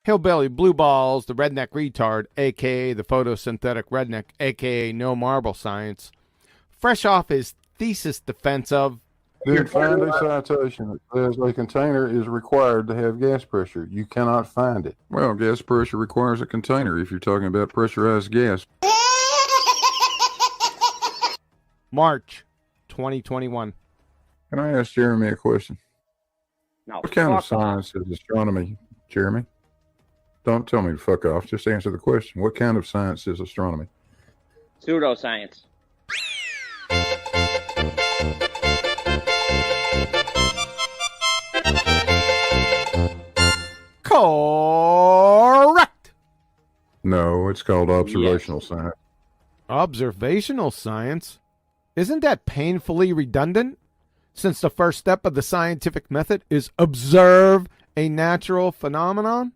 Hillbilly, Blue Balls, the redneck retard, a.k.a. the photosynthetic redneck, a.k.a. no marble science, fresh off his thesis defense of, Then find a citation that says a container is required to have gas pressure. You cannot find it. Well, gas pressure requires a container if you're talking about pressurized gas. March 2021. Can I ask Jeremy a question? No, What kind of fuck off. science is astronomy, Jeremy? Don't tell me to fuck off. Just answer the question. What kind of science is astronomy? Pseudoscience. Correct. No, it's called observational science. Observational science? Isn't that painfully redundant? Since the first step of the scientific method is observe a natural phenomenon,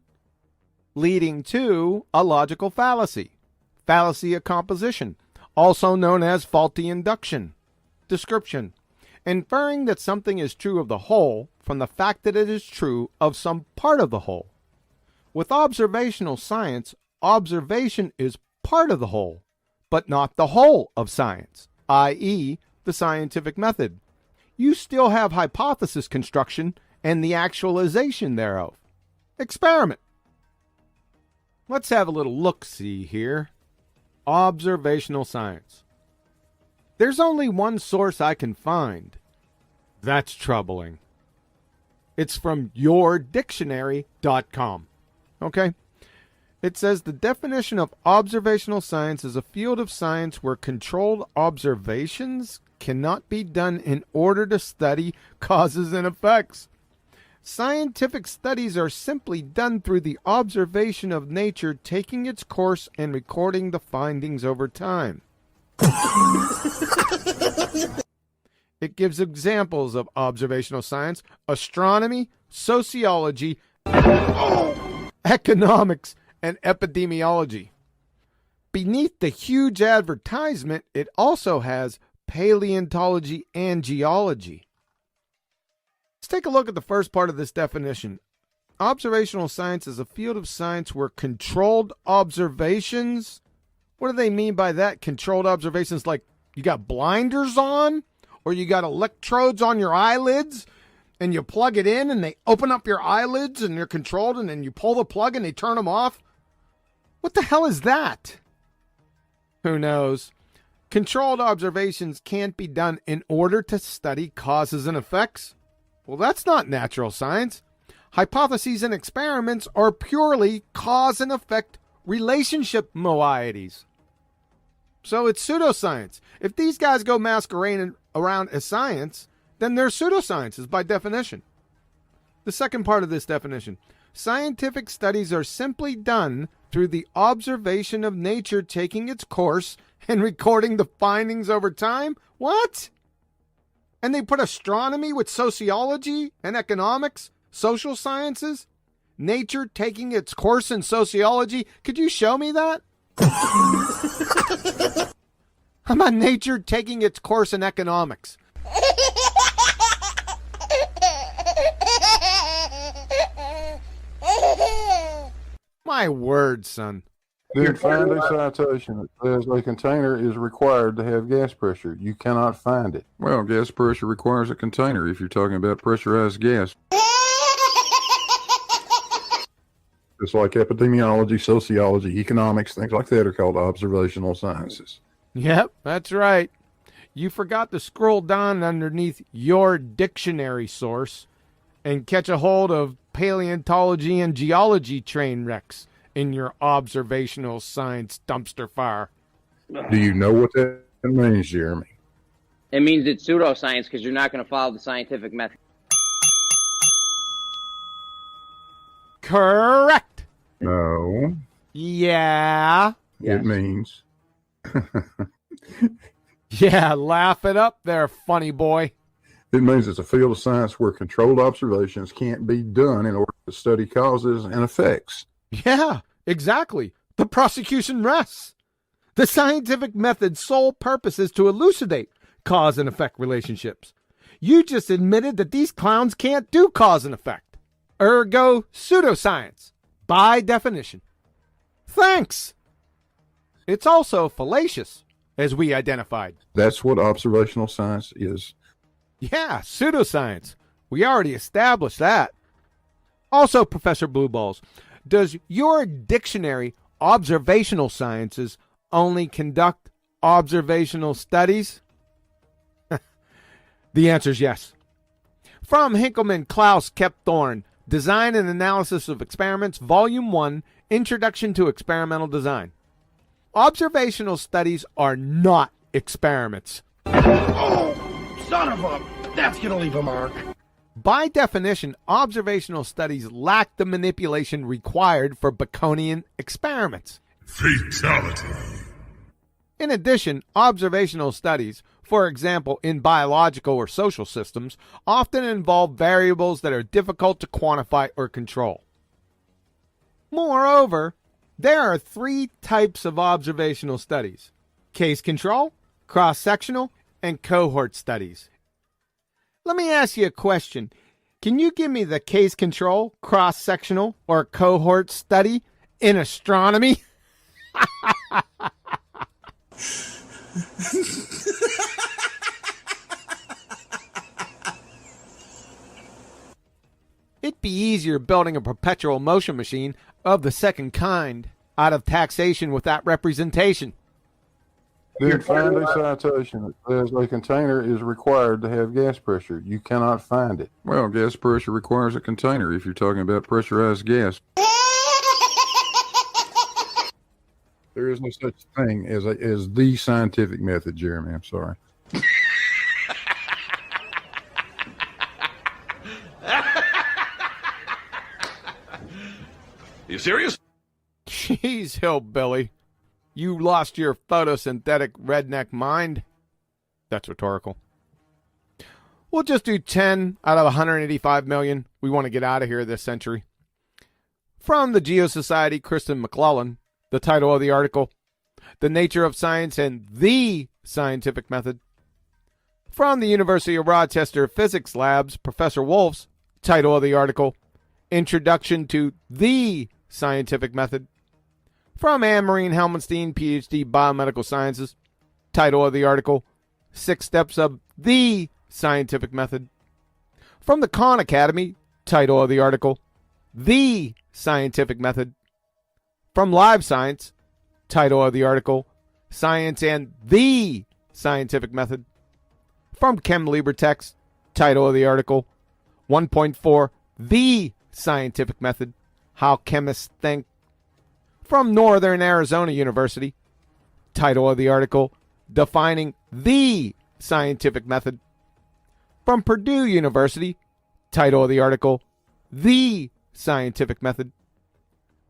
leading to a logical fallacy, fallacy of composition, also known as faulty induction. Description: inferring that something is true of the whole from the fact that it is true of some part of the whole. With observational science, observation is part of the whole, but not the whole of science, i.e., the scientific method. You still have hypothesis construction and the actualization thereof. Experiment. Let's have a little look-see here. Observational science. There's only one source I can find. That's troubling. It's from yourdictionary.com. Okay? It says the definition of observational science is a field of science where controlled observations cannot be done in order to study causes and effects. Scientific studies are simply done through the observation of nature taking its course and recording the findings over time. It gives examples of observational science: astronomy, sociology, economics, and epidemiology. Beneath the huge advertisement, it also has paleontology and geology. Let's take a look at the first part of this definition. Observational science is a field of science where controlled observations. What do they mean by that? Controlled observations, like you got blinders on, or you got electrodes on your eyelids, and you plug it in and they open up your eyelids and they're controlled, and then you pull the plug and they turn them off? What the hell is that? Who knows? Controlled observations can't be done in order to study causes and effects. Well, that's not natural science. Hypotheses and experiments are purely cause and effect relationship moieties. So it's pseudoscience. If these guys go masquerading around as science, then they're pseudosciences by definition. The second part of this definition: scientific studies are simply done through the observation of nature taking its course and recording the findings over time. What? And they put astronomy with sociology and economics, social sciences, nature taking its course in sociology. Could you show me that? How about nature taking its course in economics? My word, son. Then find a citation that says a container is required to have gas pressure. You cannot find it. Well, gas pressure requires a container if you're talking about pressurized gas. Just like epidemiology, sociology, economics, things like that are called observational sciences. Yep, that's right. You forgot to scroll down underneath your dictionary source and catch a hold of paleontology and geology train wrecks in your observational science dumpster fire. Do you know what that means, Jeremy? It means it's pseudoscience because you're not going to follow the scientific method. Correct. No. Yeah. Yes. It means... Yeah, laugh it up there, funny boy. It means it's a field of science where controlled observations can't be done in order to study causes and effects. Yeah, exactly. The prosecution rests. The scientific method's sole purpose is to elucidate cause and effect relationships. You just admitted that these clowns can't do cause and effect. Ergo, pseudoscience. by definition. Thanks. It's also fallacious, as we identified. That's what observational science is. Yeah, pseudoscience. We already established that. Also, Professor Blueballs, does your dictionary observational sciences only conduct observational studies? The answer is yes. From Hinkelmann, Klaus, Kepthorne, Design and Analysis of Experiments, Volume 1, Introduction to Experimental Design. Observational studies are not experiments. Oh, son of a... That's gonna leave a mark. By definition, observational studies lack the manipulation required for Baconian experiments. Fatality. In addition, observational studies, for example in biological or social systems, often involve variables that are difficult to quantify or control. Moreover, there are 3 types of observational studies: case control, cross-sectional, and cohort studies. Let me ask you a question. Can you give me the case control, cross-sectional, or cohort study in astronomy? It'd be easier building a perpetual motion machine of the second kind out of taxation without representation. Dude, find a citation that says a container is required to have gas pressure. You cannot find it. Well, gas pressure requires a container if you're talking about pressurized gas. There is no such thing as the scientific method, Jeremy. I'm sorry. You serious? Jeez, Hillbilly. You lost your photosynthetic redneck mind? That's rhetorical. We'll just do 10 out of 185 million. We want to get out of here this century. From the Geosociety, Kristen McClellan, the title of the article, The Nature of Science and the Scientific Method. From the University of Rochester Physics Labs, Professor Wolf's title of the article, Introduction to the Scientific Method. From Anne-Marie Helmenstein, PhD, Biomedical Sciences, title of the article, 6 Steps of the Scientific Method. From the Khan Academy, title of the article, The Scientific Method. From Live Science, title of the article, Science and the Scientific Method. From ChemLibreText, title of the article, 1.4, The Scientific Method, How Chemists Think. From Northern Arizona University, title of the article, Defining the Scientific Method. From Purdue University, title of the article, The Scientific Method.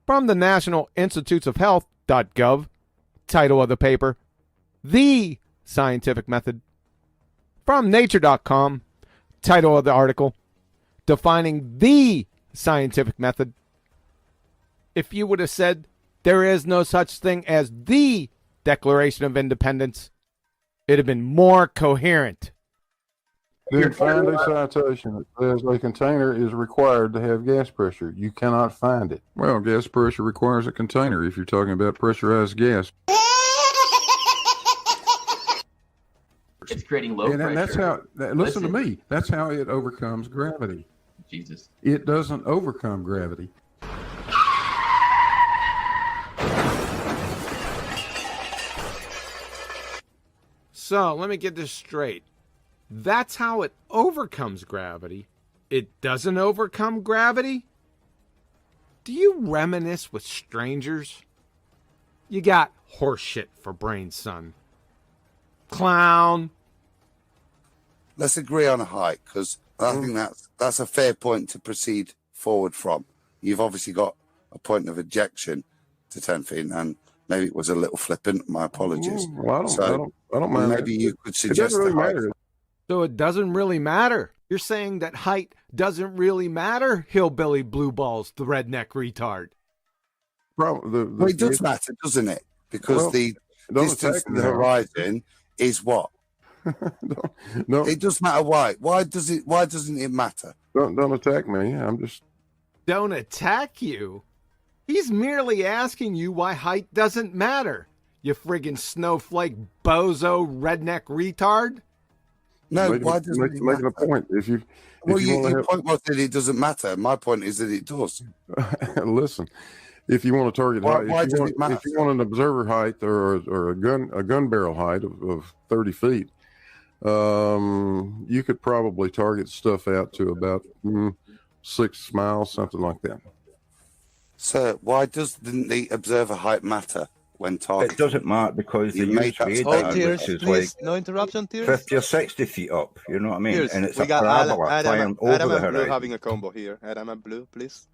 From the National Institutes of Health.gov, title of the paper, The Scientific Method. From Nature.com, title of the article, Defining the Scientific Method. If you would have said there is no such thing as the Declaration of Independence, it'd have been more coherent. Dude, find a citation that says a container is required to have gas pressure. You cannot find it. Well, gas pressure requires a container if you're talking about pressurized gas. It's creating low pressure. And that's how, listen to me, that's how it overcomes gravity. Jesus. It doesn't overcome gravity. So, let me get this straight. That's how it overcomes gravity. It doesn't overcome gravity? Do you reminisce with strangers? You got horseshit for brains, son. Clown. Let's agree on a height, because I think that's a fair point to proceed forward from. You've obviously got a point of objection to 10 feet, and maybe it was a little flippant. My apologies. Well, I don't mind. Maybe you could suggest it doesn't really the height. matter. So it doesn't really matter. You're saying that height doesn't really matter, Hillbilly Blue Balls, the redneck retard. Well, it does matter, doesn't it? Because the distance to the horizon is what? No, it does matter. Why? Why doesn't it matter? don't attack me. I'm just. Don't attack you. He's merely asking you why height doesn't matter, you friggin' snowflake bozo redneck retard. No, why does it making matter? a point? If Well, you want to your have, point was that it doesn't matter. My point is that it does. listen, if you want to target height, Why does it if matter? you want an observer height or a gun barrel height of 30 feet, you could probably target stuff out to about 6 miles, something like that. So why doesn't the observer height matter when targeting? It doesn't matter because You they made use that radar, statement. which Tears, is please. like No interruption, Tears. 50 or 60 feet up. You know what I mean? Tears, And it's we a got parabola flying Adam over the and Blue horizon. having a combo here. Adam and Blue, please.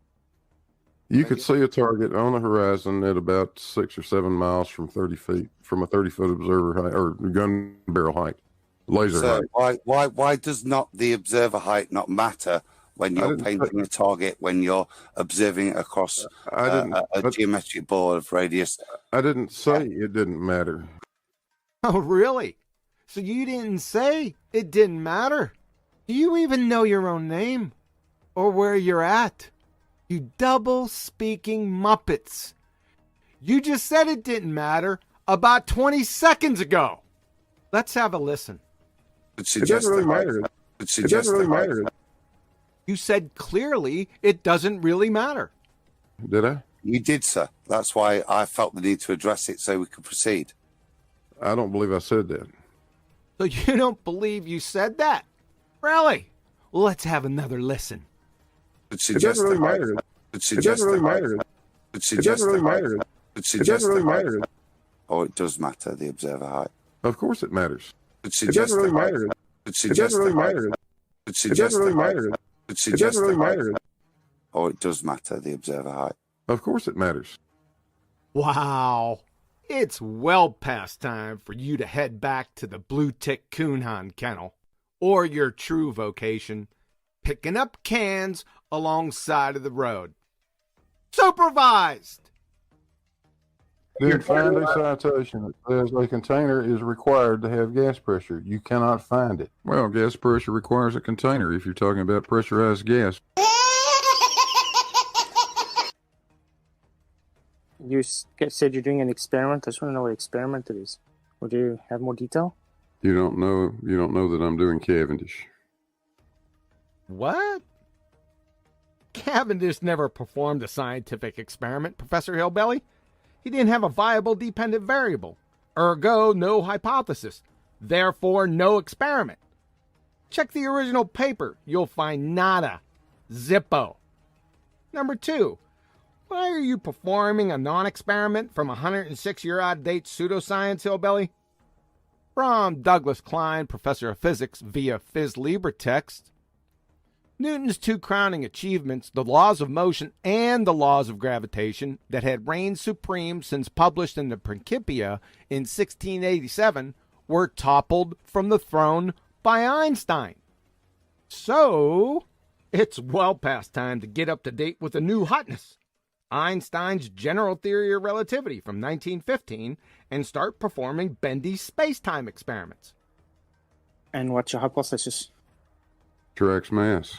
You could see a target on the horizon at about 6 or 7 miles from 30 feet, from a 30-foot observer height or gun barrel height, laser So height. why does not the observer height not matter when you're painting a target, when you're observing it across a geometric board of radius? I didn't say it didn't matter. Oh, really? So you didn't say it didn't matter? Do you even know your own name? Or where you're at? You double-speaking Muppets. You just said it didn't matter about 20 seconds ago. Let's have a listen. It doesn't really matter. It doesn't really matter. You said clearly it doesn't really matter. Did I? You did, sir. That's why I felt the need to address it so we could proceed. I don't believe I said that. So you don't believe you said that? Really? Well, let's have another listen. It doesn't really matter. It doesn't really matter. It doesn't really matter. It doesn't really matter. Oh, it does matter, the observer height. Of course it matters. It It doesn't really matter. It doesn't really matter. It doesn't really matter. It doesn't really matter. Oh, it does matter, the observer height. Of course it matters. Wow. It's well past time for you to head back to the Blue Tick Coonhound Kennel, or your true vocation, picking up cans alongside of the road. Supervised! Then find a citation that says a container is required to have gas pressure. You cannot find it. Well, gas pressure requires a container if you're talking about pressurized gas. You said you're doing an experiment. I just want to know what experiment it is. Would you have more detail? You don't know that I'm doing Cavendish. What? Cavendish never performed a scientific experiment, Professor Hillbilly. He didn't have a viable dependent variable. Ergo, no hypothesis. Therefore, no experiment. Check the original paper. You'll find nada. Zippo. Number 2. Why are you performing a non-experiment from a 106-year-out-of-date pseudoscience, Hillbilly? From Douglas Klein, Professor of Physics, via Phys Libre text. Newton's 2 crowning achievements, the laws of motion and the laws of gravitation that had reigned supreme since published in the Principia in 1687, were toppled from the throne by Einstein. So, it's well past time to get up to date with a new hotness, Einstein's general theory of relativity from 1915, and start performing bendy space-time experiments. And what's your hypothesis? Attracts mass.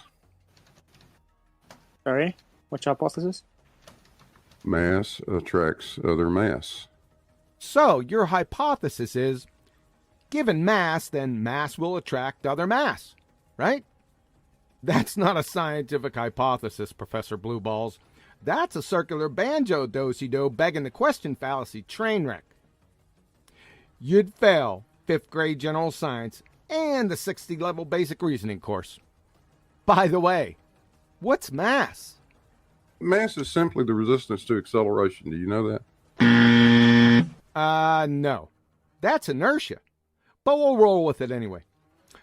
Sorry? What's your hypothesis? Mass attracts other mass. So, your hypothesis is, given mass, then mass will attract other mass, right? That's not a scientific hypothesis, Professor Blueballs. That's a circular banjo-do-si-do begging the question fallacy train wreck. You'd fail 5th grade general science and the 60-level basic reasoning course. By the way, what's mass? Mass is simply the resistance to acceleration. Do you know that? No. That's inertia. But we'll roll with it anyway.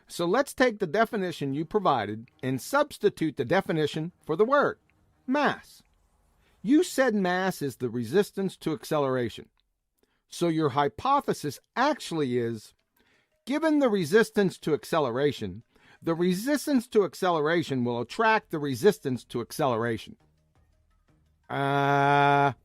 So let's take the definition you provided and substitute the definition for the word, mass. You said mass is the resistance to acceleration. So your hypothesis actually is, given the resistance to acceleration, the resistance to acceleration will attract the resistance to acceleration. Air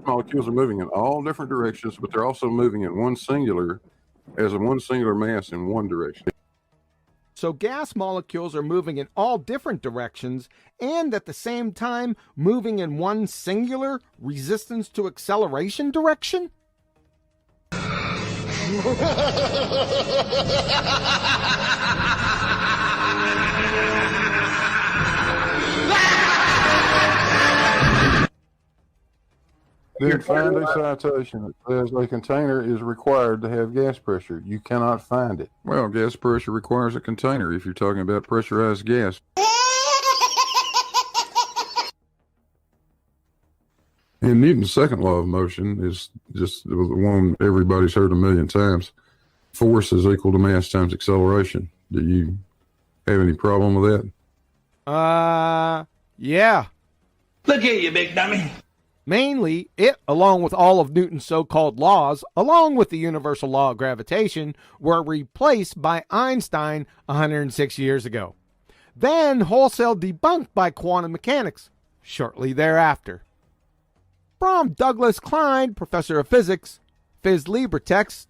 molecules are moving in all different directions, but they're also moving in one singular mass in one direction. So gas molecules are moving in all different directions and at the same time moving in one singular resistance to acceleration direction? Then find a citation that says a container is required to have gas pressure. You cannot find it. Well, gas pressure requires a container if you're talking about pressurized gas. And Newton's second law of motion is just the one everybody's heard a million times. Force is equal to mass times acceleration. Do you have any problem with that? Yeah. Look at you, big dummy. Mainly, it, along with all of Newton's so-called laws, along with the universal law of gravitation, were replaced by Einstein 106 years ago. Then wholesale debunked by quantum mechanics shortly thereafter. From Douglas Klein, professor of physics, Phys Libre text,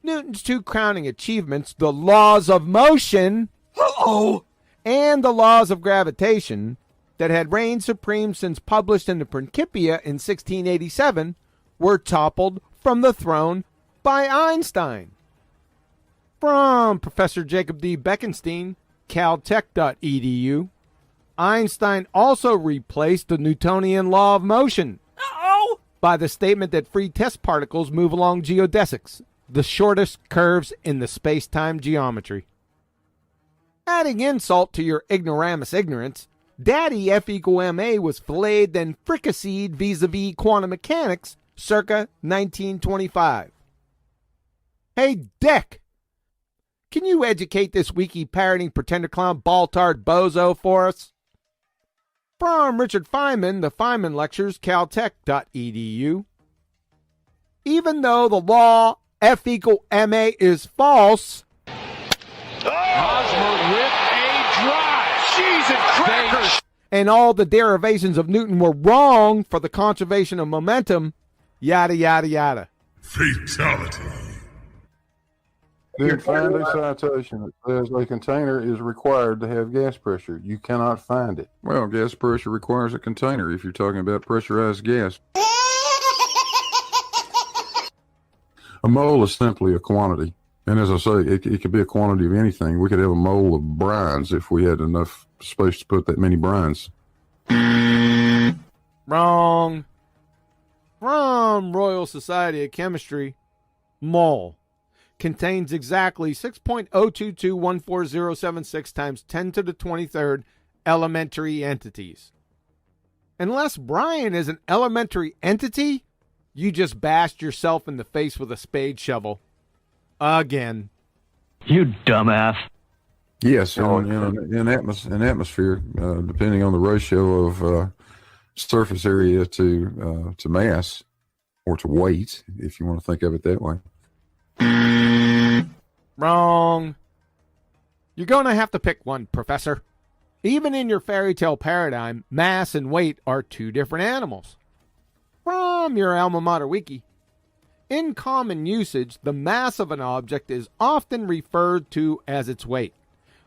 Newton's two crowning achievements, the laws of motion and the laws of gravitation, that had reigned supreme since published in the Principia in 1687, were toppled from the throne by Einstein. From Professor Jacob D. Bekenstein, caltech.edu, Einstein also replaced the Newtonian law of motion by the statement that free test particles move along geodesics, the shortest curves in the space-time geometry. Adding insult to your ignoramus ignorance, Daddy F equal MA was filleted then fricasseed vis-a-vis quantum mechanics circa 1925. Hey, Dick, can you educate this wiki-parroting pretender clown ball-tard bozo for us? From Richard Feynman, the Feynman Lectures, caltech.edu. Even though the law F equal MA is false, Hosmer with a drive. Cheese and crackers. And all the derivations of Newton were wrong for the conservation of momentum, yada, yada, yada. Fatality. Then find a citation that says a container is required to have gas pressure. You cannot find it. Well, gas pressure requires a container if you're talking about pressurized gas. A mole is simply a quantity. And as I say, it could be a quantity of anything. We could have a mole of brines if we had enough space to put that many brines. Wrong. From Royal Society of Chemistry, mole contains exactly 6.022140076 times 10 to the 23rd elementary entities. Unless Brian is an elementary entity, you just bashed yourself in the face with a spade shovel. Again. You dumbass. Yes, in atmosphere, depending on the ratio of surface area to mass, or to weight, if you want to think of it that way. Wrong. You're going to have to pick one, Professor. Even in your fairy tale paradigm, mass and weight are two different animals. From your alma mater wiki. In common usage, the mass of an object is often referred to as its weight,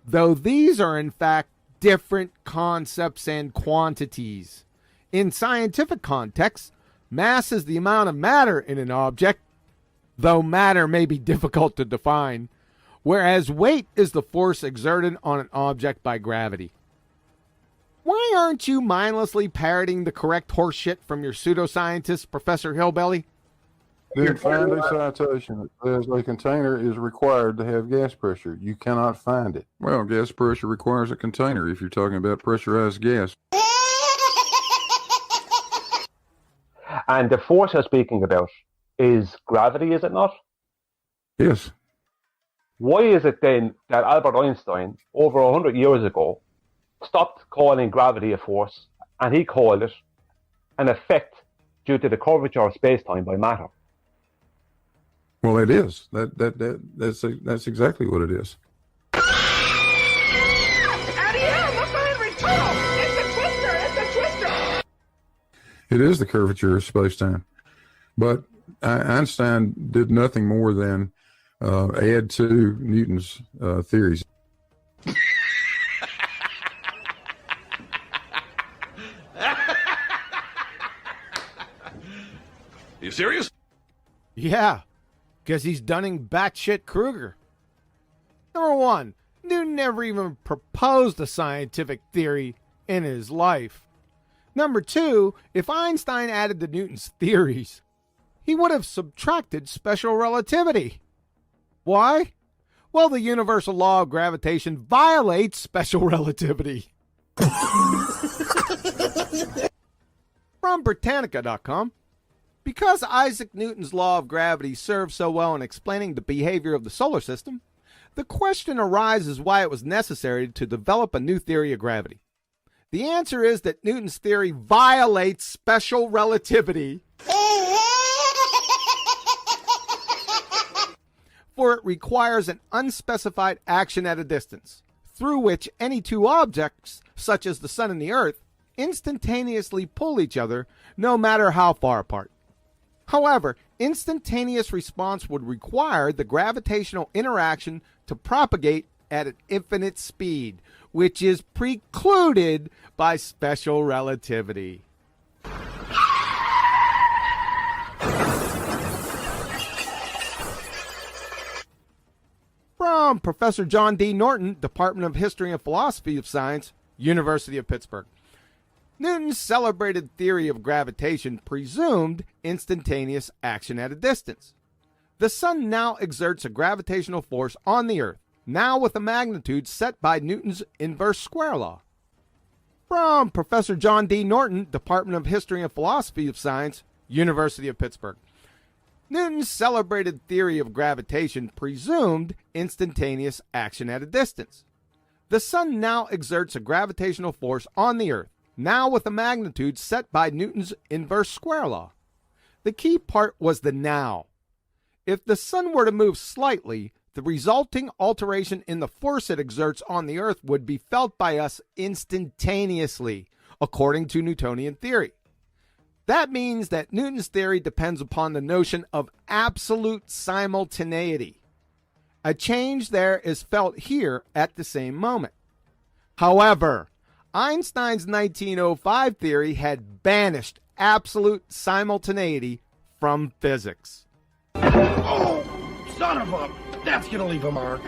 though these are in fact different concepts and quantities. In scientific contexts, mass is the amount of matter in an object, though matter may be difficult to define, whereas weight is the force exerted on an object by gravity. Why aren't you mindlessly parroting the correct horseshit from your pseudoscientist, Professor Hillbilly? Then find a citation that says a container is required to have gas pressure. You cannot find it. Well, gas pressure requires a container if you're talking about pressurized gas. And the force you're speaking about is gravity, is it not? Yes. Why is it then that Albert Einstein, over 100 years ago, stopped calling gravity a force, and he called it an effect due to the curvature of space-time by matter? Well, it is. That's exactly what it is. It is the curvature of space-time. But Einstein did nothing more than add to Newton's theories. you serious? Yeah, because he's Dunning batshit Kruger. Number one, Newton never even proposed a scientific theory in his life. Number two, if Einstein added to Newton's theories, he would have subtracted special relativity. Why? Well, the universal law of gravitation violates special relativity. From Britannica.com. Because Isaac Newton's law of gravity serves so well in explaining the behavior of the solar system, the question arises why it was necessary to develop a new theory of gravity. The answer is that Newton's theory violates special relativity, for it requires an unspecified action at a distance, through which any two objects, such as the sun and the earth, instantaneously pull each other, no matter how far apart. However, instantaneous response would require the gravitational interaction to propagate at an infinite speed, which is precluded by special relativity. From Professor John D. Norton, Department of History and Philosophy of Science, University of Pittsburgh. Newton's celebrated theory of gravitation presumed instantaneous action at a distance. The sun now exerts a gravitational force on the earth, now with a magnitude set by Newton's inverse square law. From Professor John D. Norton, Department of History and Philosophy of Science, University of Pittsburgh. Newton's celebrated theory of gravitation presumed instantaneous action at a distance. The sun now exerts a gravitational force on the earth, now with a magnitude set by Newton's inverse square law. The key part was the now. If the sun were to move slightly, the resulting alteration in the force it exerts on the earth would be felt by us instantaneously, according to Newtonian theory. That means that Newton's theory depends upon the notion of absolute simultaneity. A change there is felt here at the same moment. However, Einstein's 1905 theory had banished absolute simultaneity from physics. Oh, son of a... That's gonna leave a mark.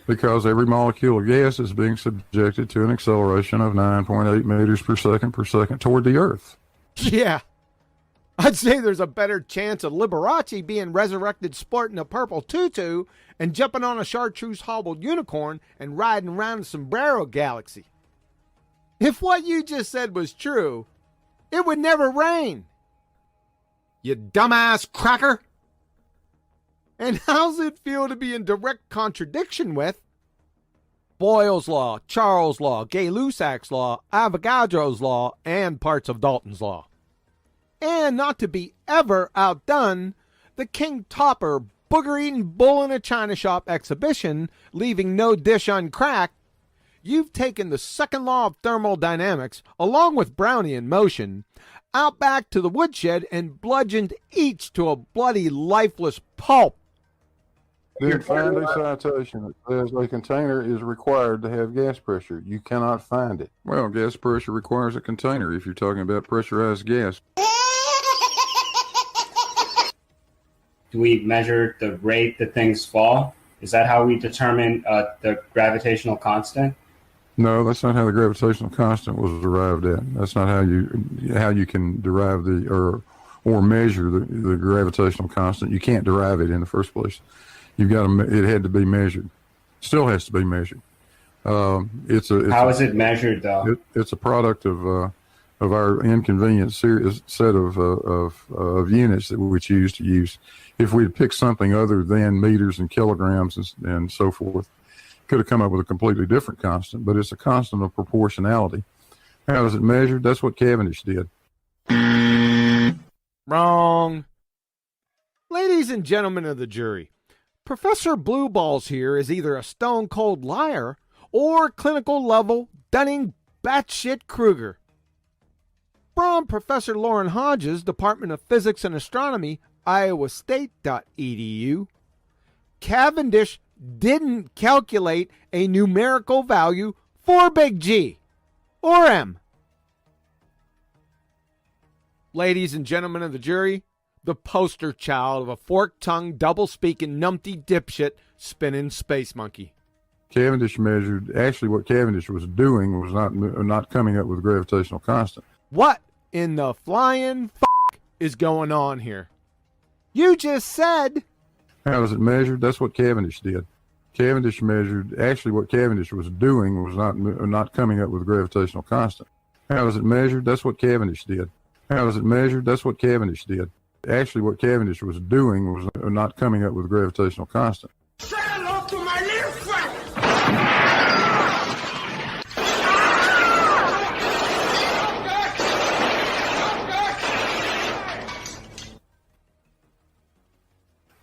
Because every molecule of gas is being subjected to an acceleration of 9.8 meters per second toward the Earth. Yeah. I'd say there's a better chance of Liberace being resurrected sporting a purple tutu and jumping on a chartreuse hobbled unicorn and riding around the Sombrero Galaxy. If what you just said was true, it would never rain. You dumbass cracker. And how's it feel to be in direct contradiction with Boyle's Law, Charles' Law, Gay-Lussac's Law, Avogadro's Law, and parts of Dalton's Law? And not to be ever outdone, the King Topper booger-eating bull in a china shop exhibition, leaving no dish uncracked. You've taken the second law of thermodynamics, along with Brownian motion, out back to the woodshed and bludgeoned each to a bloody lifeless pulp. Then find a citation that says a container is required to have gas pressure. You cannot find it. Well, gas pressure requires a container if you're talking about pressurized gas. Do we measure the rate that things fall? Is that how we determine the gravitational constant? No, that's not how the gravitational constant was arrived at. That's not how you can derive or measure the gravitational constant. You can't derive it in the first place. You've got to. It had to be measured. Still has to be measured. How is it measured, though? It's a product of our inconvenient set of units that we choose to use. If we'd picked something other than meters and kilograms and so forth, could have come up with a completely different constant. But it's a constant of proportionality. How is it measured? That's what Cavendish did. Wrong. Ladies and gentlemen of the jury, Professor Blue Balls here is either a stone-cold liar or clinical level Dunning batshit Kruger. From Professor Lauren Hodges, Department of Physics and Astronomy, iowastate.edu, Cavendish didn't calculate a numerical value for big G or M. Ladies and gentlemen of the jury, the poster child of a fork-tongued, double-speaking, numpty dipshit spinning space monkey. Cavendish measured, actually what Cavendish was doing was not coming up with gravitational constant. What in the flying is going on here? You just said... How is it measured? That's what Cavendish did. Cavendish measured, actually what Cavendish was doing was not coming up with gravitational constant. How is it measured? That's what Cavendish did. How is it measured? That's what Cavendish did. Actually what Cavendish was doing was not coming up with gravitational constant. Say hello to my little friend!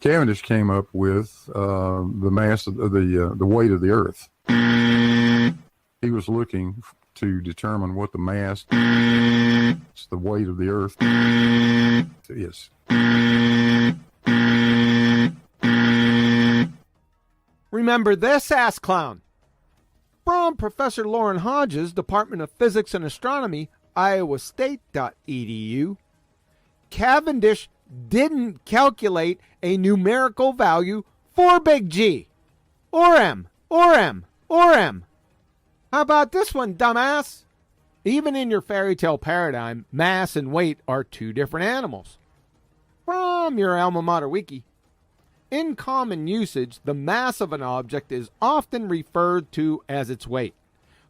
Cavendish came up with the mass of the weight of the Earth. He was looking to determine what the mass, the weight of the Earth, is. Remember this, ass clown. From Professor Lauren Hodges, Department of Physics and Astronomy, iowastate.edu, Cavendish didn't calculate a numerical value for big G. Or M. How about this one, dumbass? Even in your fairy tale paradigm, mass and weight are two different animals. From your alma mater wiki. In common usage, the mass of an object is often referred to as its weight,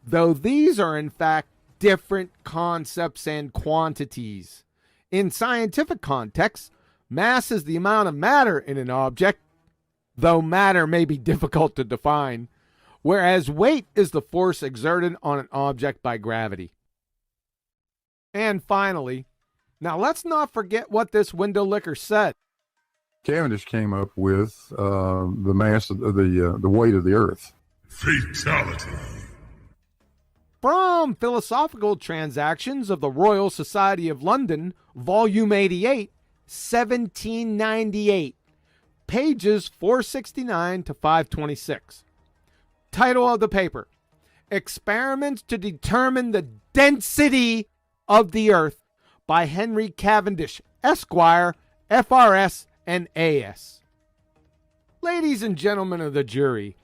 though these are in fact different concepts and quantities. In scientific contexts, mass is the amount of matter in an object, though matter may be difficult to define, whereas weight is the force exerted on an object by gravity. And finally, now let's not forget what this window licker said. Cavendish came up with the mass of the weight of the Earth. Fatality. From Philosophical Transactions of the Royal Society of London, Volume 88, 1798, pages 469 to 526. Title of the paper, Experiments to Determine the Density of the Earth by Henry Cavendish, Esquire, FRS, and AS. Ladies and gentlemen of the jury,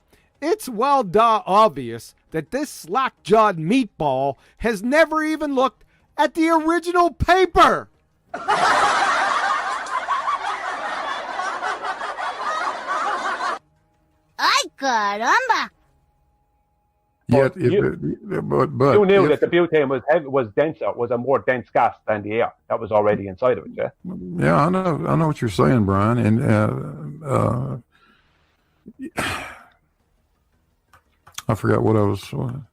it's well obvious that this slack-jawed meatball has never even looked at the original paper. Ay, caramba! Yet, you knew that the butane was denser, was a more dense gas than the air that was already inside of it. Yeah. Yeah, I know what you're saying, Brian, and I forgot what I was going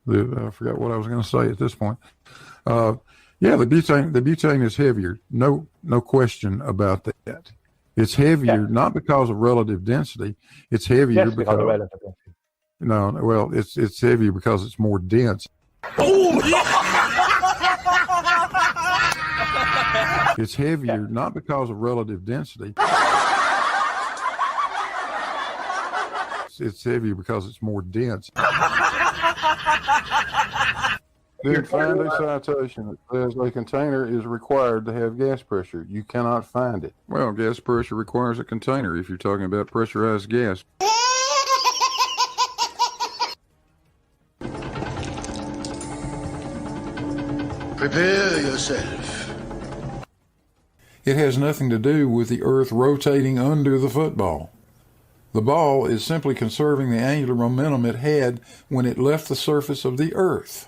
to say at this point. Yeah, the butane is heavier. No question about that. It's heavier not because of relative density. It's heavier because of relative density. No, well, it's heavier because it's more dense. Oh, yeah! It's heavier not because of relative density. It's heavier because it's more dense. Then find a citation that says a container is required to have gas pressure. You cannot find it. Well, gas pressure requires a container if you're talking about pressurized gas. Prepare yourself. It has nothing to do with the Earth rotating under the football. The ball is simply conserving the angular momentum it had when it left the surface of the Earth.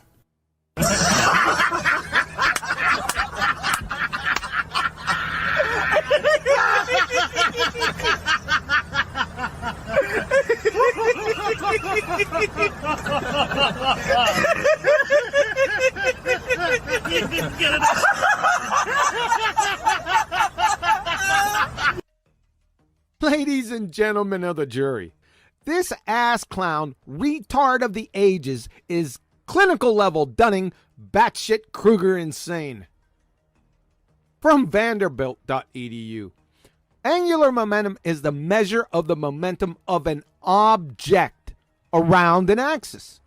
Ladies and gentlemen of the jury, this ass clown retard of the ages is clinical level Dunning batshit Kruger insane. From Vanderbilt.edu, angular momentum is the measure of the momentum of an object around an axis.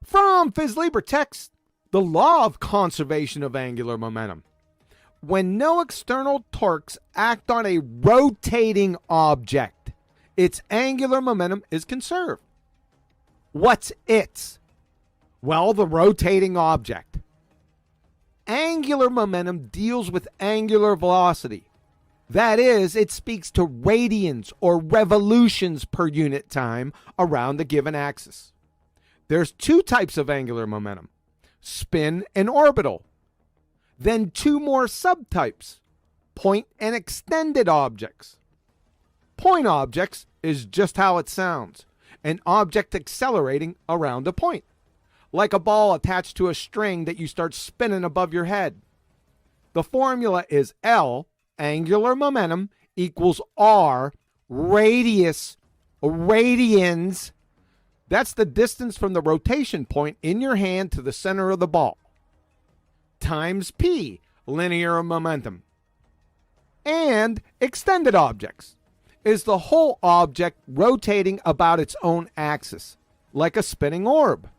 From Phys Libre Text, the law of conservation of angular momentum. when no external torques act on a rotating object, its angular momentum is conserved. What's its? Well, the rotating object. Angular momentum deals with angular velocity. That is, it speaks to radians or revolutions per unit time around a given axis. There's two types of angular momentum, spin and orbital. Then two more subtypes, point and extended objects. Point objects is just how it sounds, an object accelerating around a point, like a ball attached to a string that you start spinning above your head. The formula is L, angular momentum, equals R, radians. That's the distance from the rotation point in your hand to the center of the ball, times P, linear momentum. And extended objects is the whole object rotating about its own axis, like a spinning orb.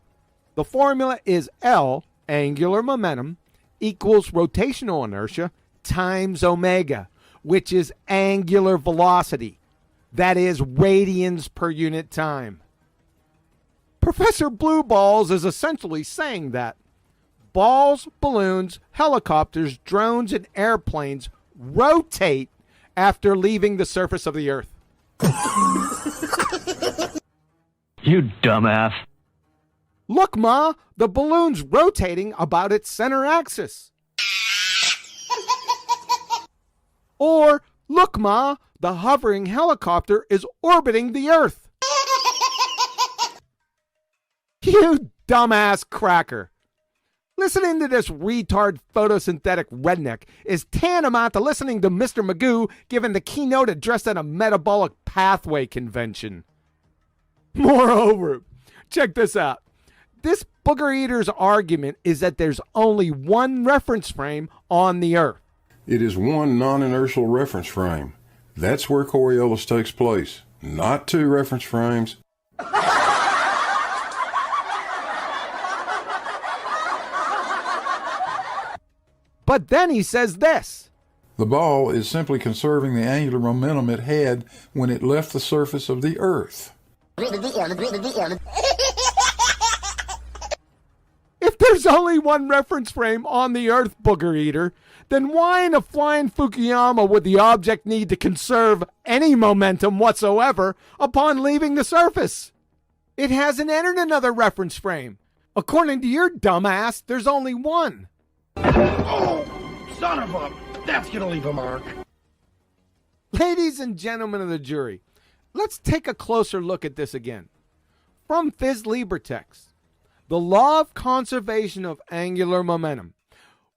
The formula is L, angular momentum, equals rotational inertia times omega, which is angular velocity. That is radians per unit time. Professor Blue Balls is essentially saying that balls, balloons, helicopters, drones, and airplanes rotate after leaving the surface of the Earth. You dumbass. Look, Ma, the balloon's rotating about its center axis. Or, look, Ma, the hovering helicopter is orbiting the Earth. You dumbass cracker. Listening to this retard photosynthetic redneck is tantamount to listening to Mr. Magoo giving the keynote address at a metabolic pathway convention. Moreover, check this out. This booger eater's argument is that there's only one reference frame on the Earth. It is one non-inertial reference frame. That's where Coriolis takes place, not two reference frames. But then he says this. The ball is simply conserving the angular momentum it had when it left the surface of the Earth. If there's only one reference frame on the Earth, booger eater, then why in a flying Fukuyama would the object need to conserve any momentum whatsoever upon leaving the surface? It hasn't entered another reference frame. According to your dumbass, there's only one. Oh, son of a... That's gonna leave a mark. Ladies and gentlemen of the jury, let's take a closer look at this again. From Phys Libertex, the law of conservation of angular momentum.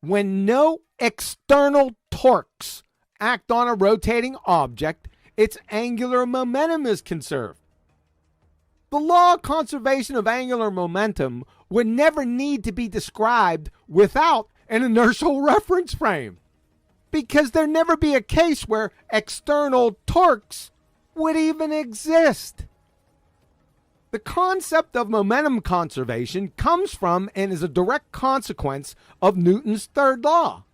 When no external torques act on a rotating object, its angular momentum is conserved. The law of conservation of angular momentum would never need to be described without an inertial reference frame, because there'd never be a case where external torques would even exist. The concept of momentum conservation comes from and is a direct consequence of Newton's third law.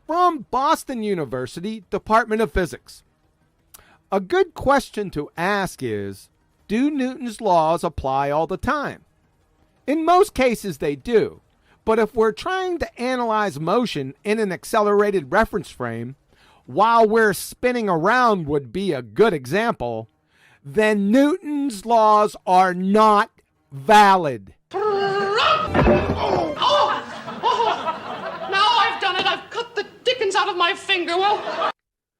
From Boston University, Department of Physics. A good question to ask is, do Newton's laws apply all the time? In most cases they do, but if we're trying to analyze motion in an accelerated reference frame, while we're spinning around would be a good example, then Newton's laws are not valid. Now I've done it. I've cut the dickens out of my finger. Well,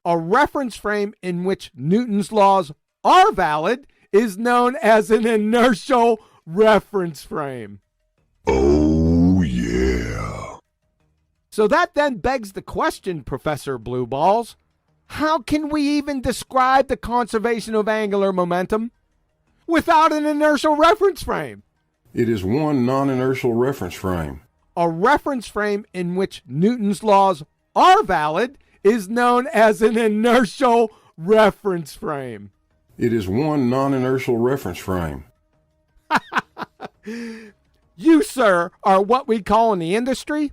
a reference frame in which Newton's laws are valid is known as an inertial reference frame. Oh, yeah. So that then begs the question, Professor Blue Balls. How can we even describe the conservation of angular momentum without an inertial reference frame? It is one non-inertial reference frame. A reference frame in which Newton's laws are valid is known as an inertial reference frame. It is one non-inertial reference frame. You, sir, are what we call in the industry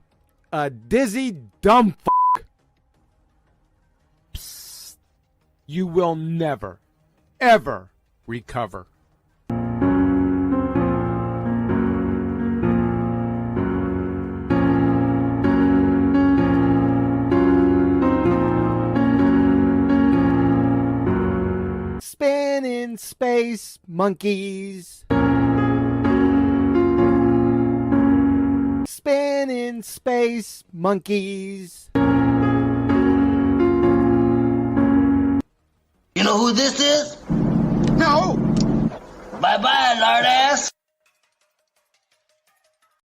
a dizzy dumb fuck. Psst. You will never, ever recover. Spinning space monkeys. Spinning space monkeys. You know who this is? No. Bye-bye, lard ass.